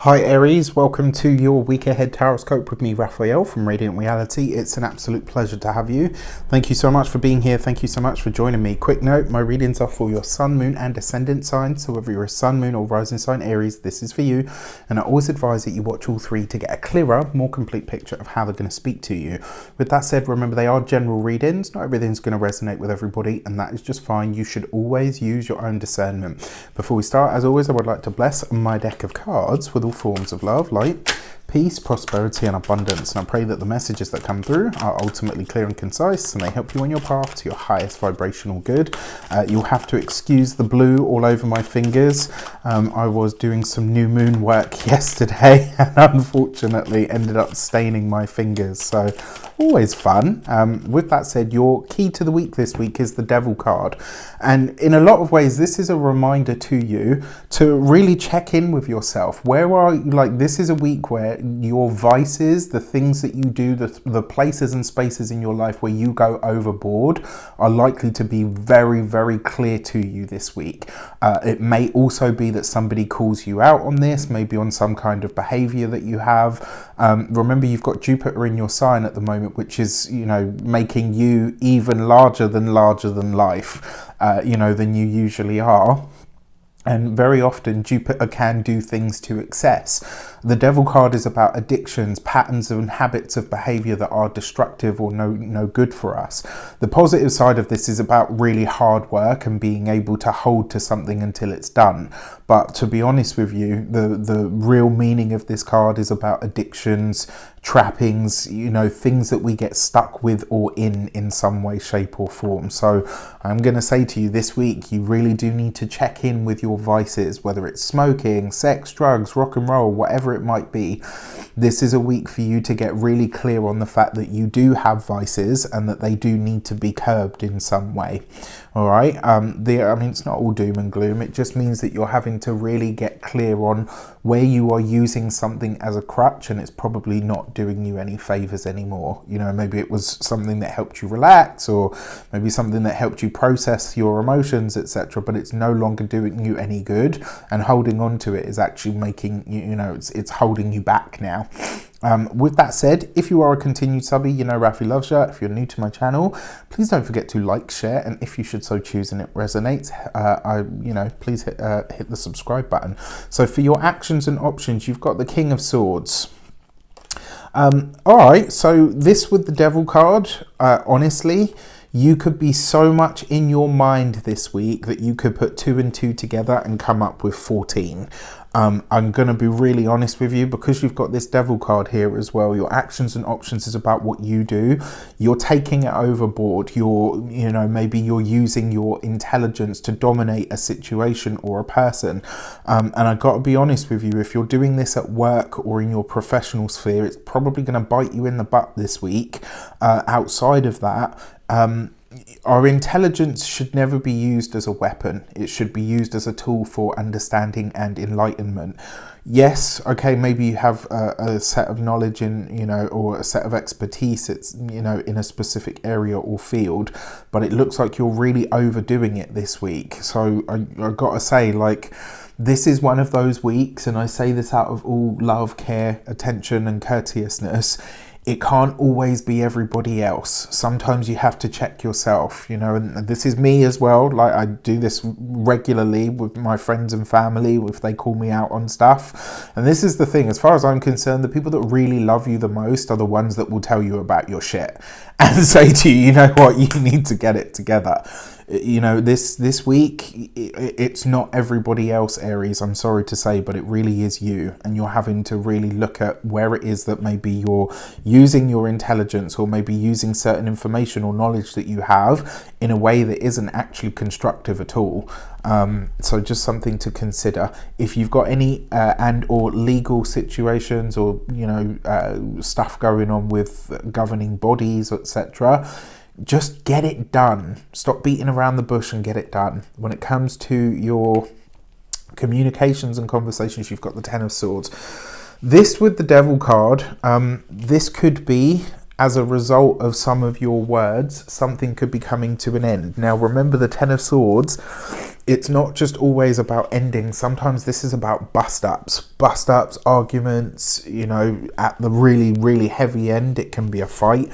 Hi Aries, welcome to your week ahead taroscope with me, Raphael from Reydiant Reality. It's an absolute pleasure to have you. Thank you so much for being here. Thank you so much for joining me. Quick note, my readings are for your sun, moon and ascendant signs. So whether you're a sun, moon or rising sign Aries, this is for you. And I always advise that you watch all three to get a clearer, more complete picture of how they're going to speak to you. With that said, remember they are general readings. Not everything's going to resonate with everybody, and that is just fine. You should always use your own discernment. Before we start, as always, I would like to bless my deck of cards with all forms of love, light, peace, prosperity and abundance, and I pray that the messages that come through are ultimately clear and concise and they help you on your path to your highest vibrational good. You'll have to excuse the blue all over my fingers. I was doing some new moon work yesterday and unfortunately ended up staining my fingers, so always fun. With that said, your key to the week this week is the Devil card, and in a lot of ways this is a reminder to you to really check in with yourself. Where are you? Like, this is a week where your vices, the things that you do, the places and spaces in your life where you go overboard are likely to be very, very clear to you this week. It may also be that somebody calls you out on this, maybe on some kind of behavior that you have. Remember, you've got Jupiter in your sign at the moment, which is, you know, making you even larger than life, than you usually are. And very often Jupiter can do things to excess. The Devil card is about addictions, patterns and habits of behavior that are destructive or no good for us. The positive side of this is about really hard work and being able to hold to something until it's done. But to be honest with you, the real meaning of this card is about addictions, trappings, things that we get stuck with or in some way, shape or form. So I'm going to say to you this week, you really do need to check in with your vices, whether it's smoking, sex, drugs, rock and roll, whatever it might be. This is a week for you to get really clear on the fact that you do have vices and that they do need to be curbed in some way. All right. It's not all doom and gloom. It just means that you're having to really get clear on where you are using something as a crutch and it's probably not doing you any favors anymore. Maybe it was something that helped you relax, or maybe something that helped you process your emotions, etc. But it's no longer doing you any good, and holding on to it is actually making it's holding you back now. With that said, if you are a continued subby, Rafi loves you. If you're new to my channel, please don't forget to like, share, and if you should so choose and it resonates, please hit the subscribe button. So for your actions and options, you've got the King of Swords. All right, so this with the Devil card, honestly, you could be so much in your mind this week that you could put 2 and 2 together and come up with 14. I'm going to be really honest with you, because you've got this Devil card here as well. Your actions and options is about what you do. You're taking it overboard. Maybe you're using your intelligence to dominate a situation or a person. And I got to be honest with you, if you're doing this at work or in your professional sphere, it's probably going to bite you in the butt this week. Outside of that, our intelligence should never be used as a weapon. It should be used as a tool for understanding and enlightenment. Yes, okay, maybe you have a set of knowledge or a set of expertise, it's, in a specific area or field, but it looks like you're really overdoing it this week. So I gotta say, this is one of those weeks, and I say this out of all love, care, attention and courteousness. It can't always be everybody else. Sometimes you have to check yourself, and this is me as well. I do this regularly with my friends and family if they call me out on stuff. And this is the thing, as far as I'm concerned, the people that really love you the most are the ones that will tell you about your shit and say to you, you need to get it together. This week, it's not everybody else, Aries, I'm sorry to say, but it really is you. And you're having to really look at where it is that maybe you're using your intelligence, or maybe using certain information or knowledge that you have in a way that isn't actually constructive at all. So just something to consider. If you've got any or legal situations or, stuff going on with governing bodies, etc., just get it done. Stop beating around the bush and get it done. When it comes to your communications and conversations, you've got the Ten of Swords. This with the Devil card, this could be as a result of some of your words, something could be coming to an end. Now, remember the Ten of Swords, it's not just always about ending. Sometimes this is about bust-ups, arguments, you know, at the really, really heavy end, it can be a fight.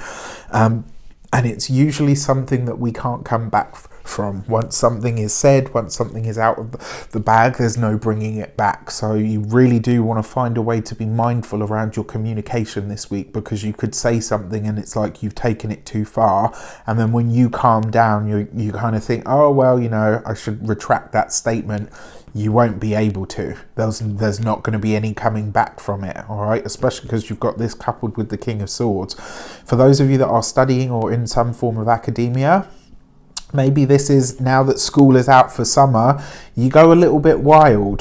And it's usually something that we can't come back from. Once something is said, once something is out of the bag, there's no bringing it back. So you really do want to find a way to be mindful around your communication this week, because you could say something and it's like you've taken it too far, and then when you calm down, you kind of think, oh well, you know, I should retract that statement. You won't be able to. There's not going to be any coming back from it, all right? Especially because you've got this coupled with the King of Swords. For those of you that are studying or in some form of academia, maybe this is, now that school is out for summer, you go a little bit wild,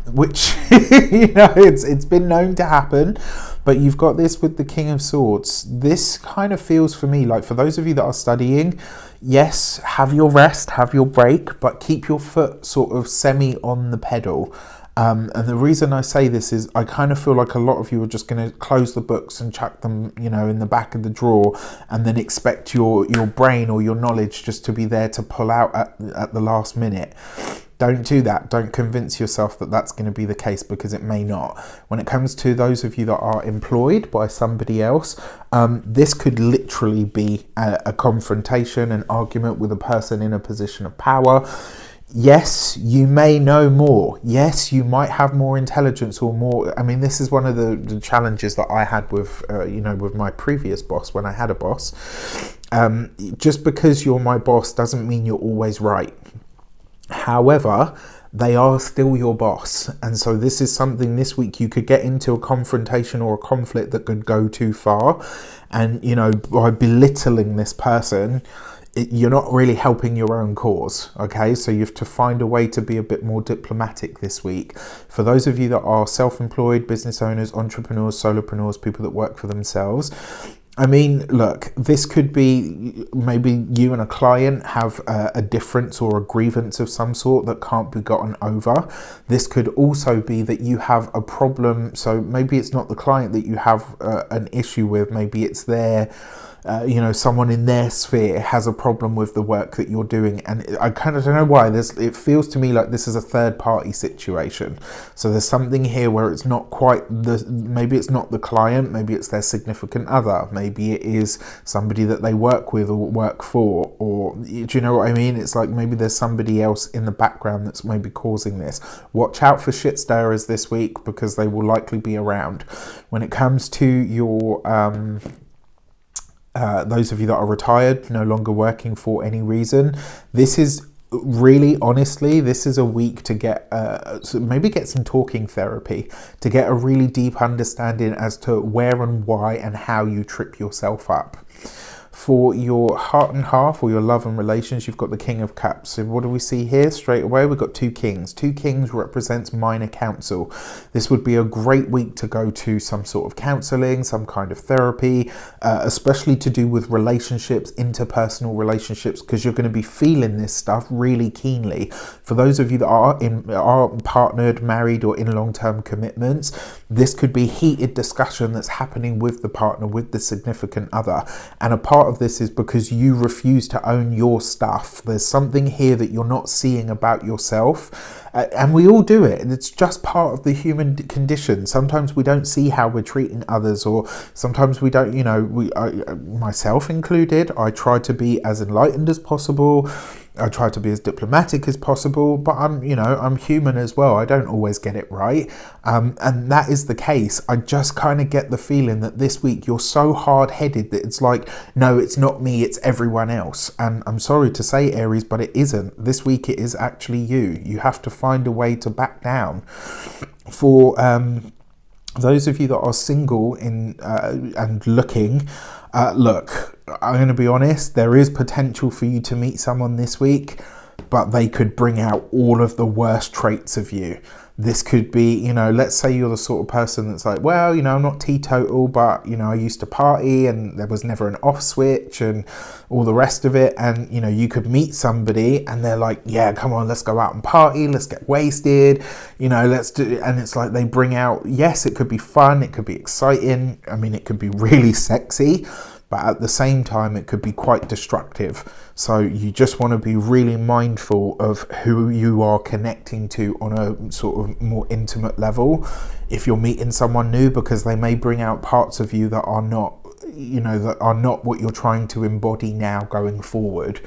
which, you know, it's been known to happen. But you've got this with the King of Swords. This kind of feels for me like, for those of you that are studying, yes, have your rest, have your break, but keep your foot sort of semi on the pedal. And the reason I say this is I kind of feel like a lot of you are just going to close the books and chuck them, you know, in the back of the drawer, and then expect your brain or your knowledge just to be there to pull out at the last minute. Don't do that. Don't convince yourself that that's going to be the case, because it may not. When it comes to those of you that are employed by somebody else, this could literally be a confrontation, an argument with a person in a position of power. Yes, you may know more. Yes, you might have more intelligence or more. I mean, this is one of the challenges that I had with, you know, with my previous boss when I had a boss. Just because you're my boss doesn't mean you're always right. However, they are still your boss. And so this is something this week you could get into a confrontation or a conflict that could go too far. And, you know, by belittling this person, you're not really helping your own cause, okay? So you have to find a way to be a bit more diplomatic this week. For those of you that are self-employed, business owners, entrepreneurs, solopreneurs, people that work for themselves, I mean, look, this could be maybe you and a client have a difference or a grievance of some sort that can't be gotten over. This could also be that you have a problem. So maybe it's not the client that you have an issue with. Maybe it's their you know, someone in their sphere has a problem with the work that you're doing, and I kind of don't know why it feels to me like this is a third party situation. So there's something here where it's not quite maybe it's not the client, maybe it's their significant other, maybe it is somebody that they work with or work for, or do you know what I mean? It's like maybe there's somebody else in the background that's maybe causing this. Watch out for shit stirrers this week, because they will likely be around. When it comes to your those of you that are retired, no longer working for any reason, this is really, honestly, this is a week to get maybe get some talking therapy, to get a really deep understanding as to where and why and how you trip yourself up. For your heart and half, or your love and relations, you've got the King of Cups. So what do we see here? Straight away, we've got two kings. Two kings represents minor counsel. This would be a great week to go to some sort of counseling, some kind of therapy, especially to do with relationships, interpersonal relationships, because you're going to be feeling this stuff really keenly. For those of you that are partnered, married, or in long-term commitments, this could be heated discussion that's happening with the partner, with the significant other. And a part of this is because you refuse to own your stuff. There's something here that you're not seeing about yourself, and we all do it, and it's just part of the human condition. Sometimes we don't see how we're treating others, or sometimes we don't, you know, myself included, I try to be as enlightened as possible. I try to be as diplomatic as possible, but I'm human as well. I don't always get it right. And that is the case. I just kind of get the feeling that this week you're so hard-headed that it's like, no, it's not me, it's everyone else. And I'm sorry to say, Aries, but it isn't. This week it is actually you. You have to find a way to back down. For those of you that are single and looking, look, I'm going to be honest, there is potential for you to meet someone this week, but they could bring out all of the worst traits of you. This could be, you know, let's say you're the sort of person that's like, well, you know, I'm not teetotal, but, you know, I used to party and there was never an off switch and all the rest of it. And, you know, you could meet somebody and they're like, yeah, come on, let's go out and party, let's get wasted, you know, let's do it. And it's like they bring out, yes, it could be fun, it could be exciting. I mean, it could be really sexy, but at the same time, it could be quite destructive. So you just want to be really mindful of who you are connecting to on a sort of more intimate level. If you're meeting someone new, because they may bring out parts of you that are not, you know, that are not what you're trying to embody now going forward.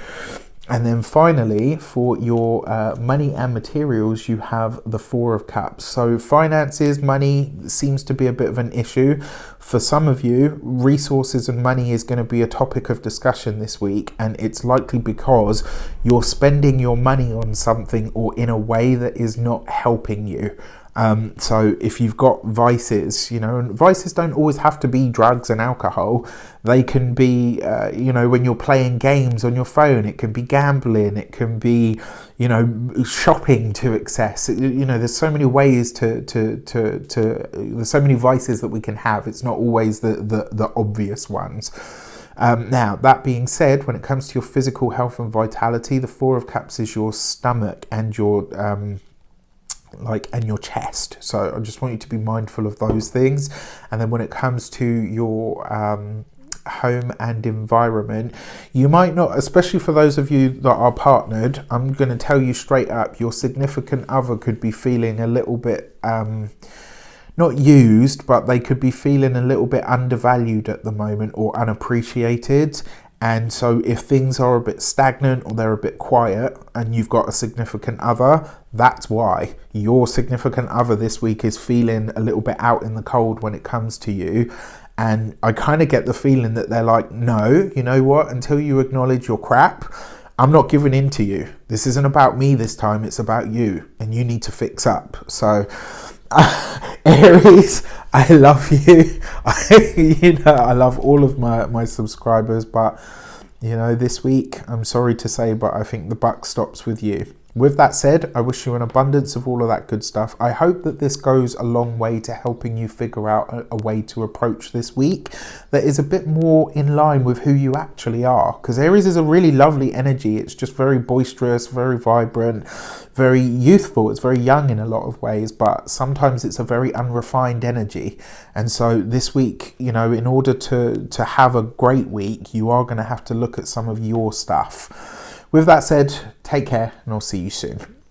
And then finally, for your money and materials, you have the Four of Cups. So finances, money seems to be a bit of an issue. For some of you, resources and money is going to be a topic of discussion this week. And it's likely because you're spending your money on something or in a way that is not helping you. So if you've got vices, you know, and vices don't always have to be drugs and alcohol. They can be, you know, when you're playing games on your phone, it can be gambling, it can be, you know, shopping to excess. You know, there's so many ways there's so many vices that we can have. It's not always the obvious ones. Now, that being said, when it comes to your physical health and vitality, the Four of Cups is your stomach and your and your chest. So I just want you to be mindful of those things. And then when it comes to your home and environment, you might not, especially for those of you that are partnered, I'm going to tell you straight up, your significant other could be feeling a little bit not used, but they could be feeling a little bit undervalued at the moment or unappreciated. And so if things are a bit stagnant or they're a bit quiet and you've got a significant other, that's why. Your significant other this week is feeling a little bit out in the cold when it comes to you. And I kind of get the feeling that they're like, no, you know what, until you acknowledge your crap, I'm not giving in to you. This isn't about me this time, it's about you. And you need to fix up. So Aries, I love you. You know, I love all of my subscribers, but you know, this week, I'm sorry to say, but I think the buck stops with you. With that said, I wish you an abundance of all of that good stuff. I hope that this goes a long way to helping you figure out a way to approach this week that is a bit more in line with who you actually are. Because Aries is a really lovely energy. It's just very boisterous, very vibrant, very youthful. It's very young in a lot of ways, but sometimes it's a very unrefined energy. And so this week, you know, in order to have a great week, you are going to have to look at some of your stuff. With that said, take care and I'll see you soon.